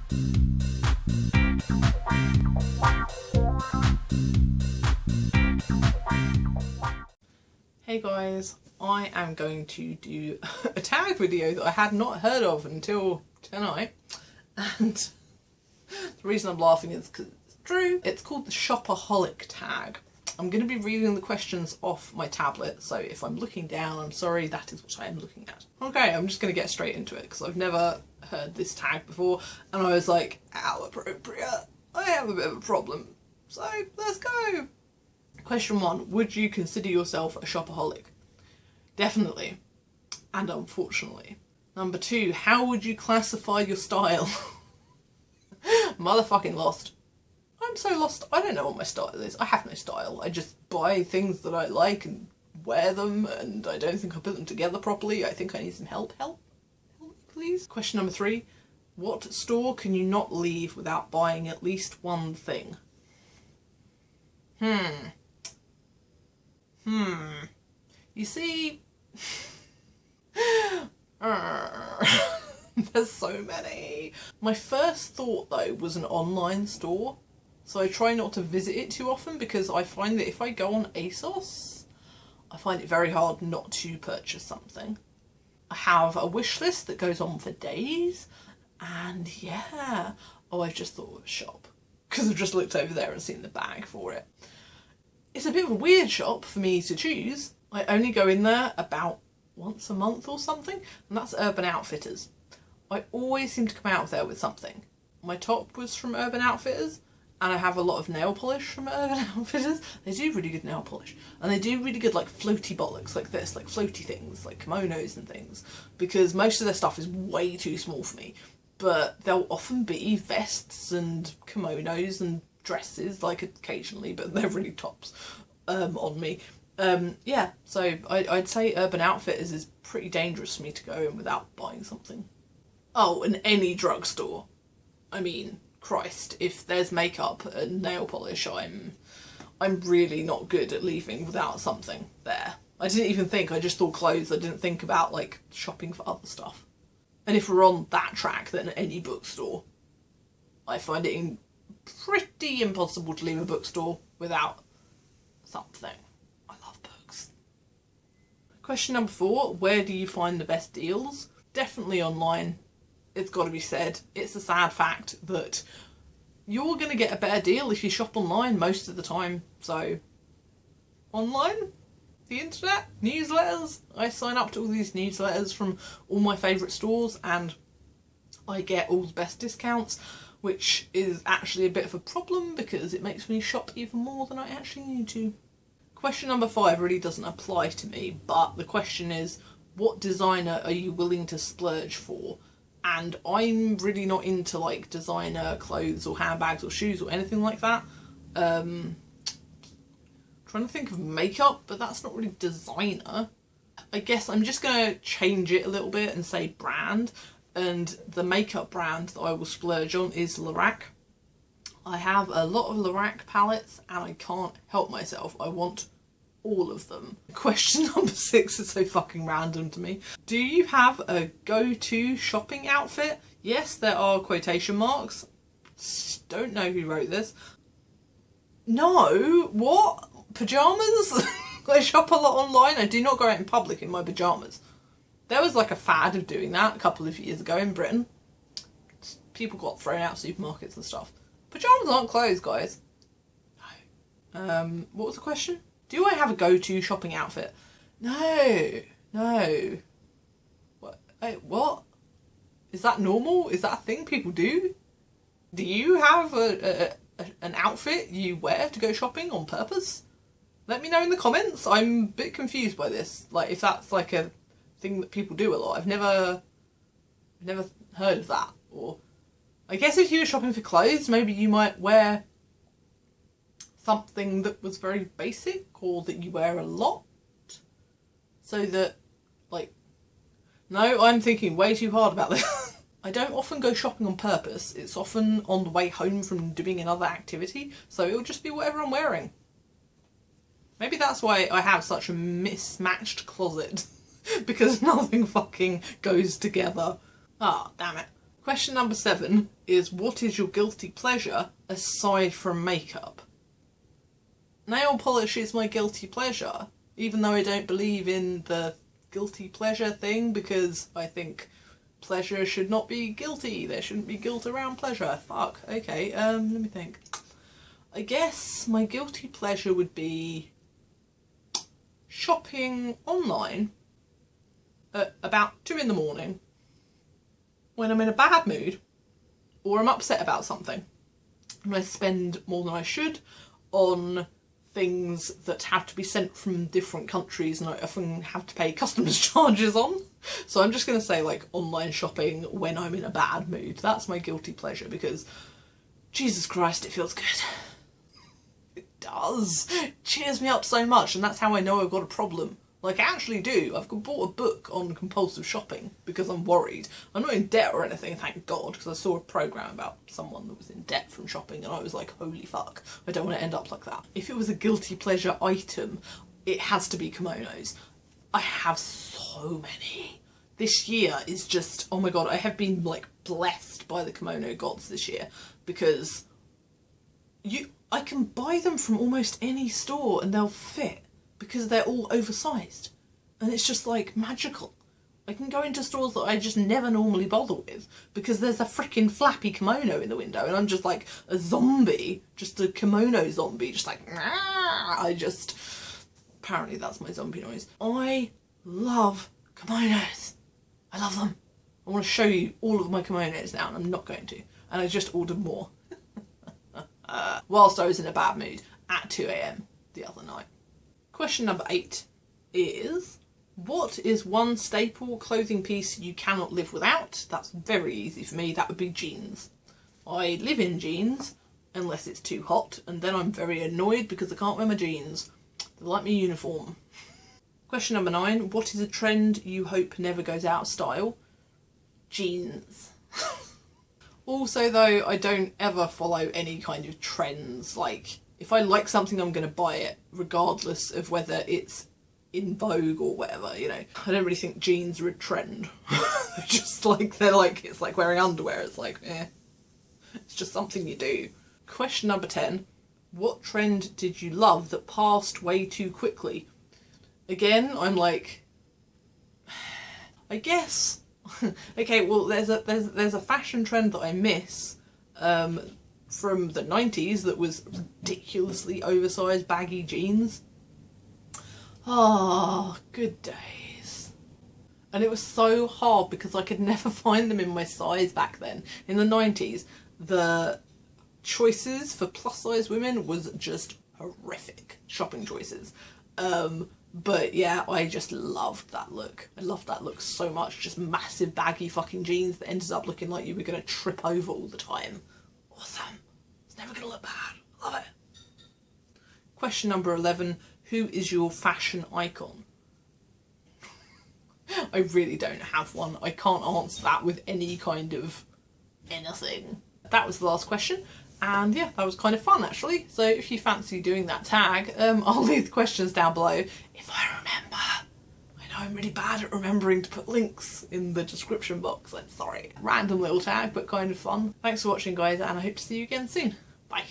Hey guys, I am going to do a tag video that I had not heard of until tonight, and the reason I'm laughing is because it's true. It's called the Shopaholic Tag. I'm going to be reading the questions off my tablet, so if I'm looking down, I'm sorry, that is what I am looking at. Okay, I'm just going to get straight into it because I've never heard this tag before, and I was like, how appropriate. I have a bit of a problem, so let's go. Question 1, would you consider yourself a shopaholic? Definitely, and unfortunately. Number 2, how would you classify your style? Motherfucking lost. I'm so lost, I don't know what my style is. I have no style. I just buy things that I like and wear them, and I don't think I put them together properly. I think I need some help. Help me please. Question number 3, what store can you not leave without buying at least one thing? You see, there's so many. My first thought though was an online store, so I try not to visit it too often because I find that if I go on ASOS, I find it very hard not to purchase something. I have a wish list that goes on for days, and yeah, oh, I've just thought of a shop because I've just looked over there and seen the bag for it. It's a bit of a weird shop for me to choose. I only go in there about once a month or something, and that's Urban Outfitters. I always seem to come out of there with something. My top was from Urban Outfitters, and I have a lot of nail polish from Urban Outfitters. They do really good nail polish, and they do really good like floaty bollocks like this, like floaty things, like kimonos and things, because most of their stuff is way too small for me, but there'll often be vests and kimonos and dresses, like occasionally, but they're really tops on me. Yeah, so I'd say Urban Outfitters is pretty dangerous for me to go in without buying something. Oh, and any drugstore. I mean, Christ, if there's makeup and nail polish, I'm really not good at leaving without something there. I didn't even think, I just thought clothes. I didn't think about like shopping for other stuff. And if we're on that track, then any bookstore. I find it pretty impossible to leave a bookstore without something. I love books. Question number 4, where do you find the best deals? Definitely online. It's got to be said. It's a sad fact that you're going to get a better deal if you shop online most of the time. So, online, the internet, newsletters. I sign up to all these newsletters from all my favourite stores and I get all the best discounts, which is actually a bit of a problem because it makes me shop even more than I actually need to. Question number 5 really doesn't apply to me, but the question is, what designer are you willing to splurge for? And I'm really not into like designer clothes or handbags or shoes or anything like that. Trying to think of makeup, but that's not really designer. I guess I'm just going to change it a little bit and say brand. And the makeup brand that I will splurge on is Lorac. I have a lot of Lorac palettes and I can't help myself. I want all of them. Question number 6 is so fucking random to me. Do you have a go-to shopping outfit? Yes, there are quotation marks. Don't know who wrote this. No, what? Pyjamas? I shop a lot online. I do not go out in public in my pyjamas. There was like a fad of doing that a couple of years ago in Britain. People got thrown out of supermarkets and stuff. Pyjamas aren't clothes, guys. No. What was the question? Do I have a go-to shopping outfit? No. What? Is that normal? Is that a thing people do? Do you have an outfit you wear to go shopping on purpose? Let me know in the comments. I'm a bit confused by this. Like, if that's like a thing that people do a lot. I've never heard of that. Or I guess if you were shopping for clothes, maybe you might wear something that was very basic or that you wear a lot. So that, like, no, I'm thinking way too hard about this. I don't often go shopping on purpose. It's often on the way home from doing another activity. So it'll just be whatever I'm wearing. Maybe that's why I have such a mismatched closet. Because nothing fucking goes together. Ah, damn it. Question number 7 is, what is your guilty pleasure aside from makeup? Nail polish is my guilty pleasure, even though I don't believe in the guilty pleasure thing, because I think pleasure should not be guilty. There shouldn't be guilt around pleasure. Fuck. Okay, let me think. I guess my guilty pleasure would be shopping online at about 2 in the morning when I'm in a bad mood or I'm upset about something. And I spend more than I should on things that have to be sent from different countries, and I often have to pay customs charges on. So I'm just going to say, like, online shopping when I'm in a bad mood. That's my guilty pleasure, because Jesus Christ, it feels good. It does. It cheers me up so much, and that's how I know I've got a problem. Like, I actually do. I've bought a book on compulsive shopping because I'm worried. I'm not in debt or anything, thank God, because I saw a programme about someone that was in debt from shopping and I was like, holy fuck, I don't want to end up like that. If it was a guilty pleasure item, it has to be kimonos. I have so many. This year is just, oh my God, I have been, like, blessed by the kimono gods this year, because I can buy them from almost any store and they'll fit, because they're all oversized, and it's just like magical. I can go into stores that I just never normally bother with because there's a freaking flappy kimono in the window and I'm just like a zombie, just a kimono zombie, just like, apparently that's my zombie noise. I love kimonos. I love them. I want to show you all of my kimonos now, and I'm not going to, and I just ordered more whilst I was in a bad mood at 2 AM the other night. Question number 8 is, what is one staple clothing piece you cannot live without? That's very easy for me. That would be jeans. I live in jeans unless it's too hot, and then I'm very annoyed because I can't wear my jeans. They're like my uniform. Question number 9, what is a trend you hope never goes out of style? Jeans. Also though, I don't ever follow any kind of trends. Like, if I like something, I'm going to buy it, regardless of whether it's in vogue or whatever, you know. I don't really think jeans are a trend. It's like wearing underwear. It's like, it's just something you do. Question number 10, what trend did you love that passed way too quickly? Again, I'm like, I guess, okay, well, there's a fashion trend that I miss, from the 90s that was ridiculously oversized baggy jeans. Oh, good days. And it was so hard because I could never find them in my size back then. In the 90s, the choices for plus size women was just horrific shopping choices. But yeah, I just loved that look. I loved that look so much. Just massive baggy fucking jeans that ended up looking like you were going to trip over all the time. Awesome. It's never going to look bad. Love it. Question number 11. Who is your fashion icon? I really don't have one. I can't answer that with any kind of anything. That was the last question. And yeah, that was kind of fun actually. So if you fancy doing that tag, I'll leave the questions down below if I remember. I know I'm really bad at remembering to put links in the description box. I'm sorry. Random little tag, but kind of fun. Thanks for watching guys, and I hope to see you again soon. Bye.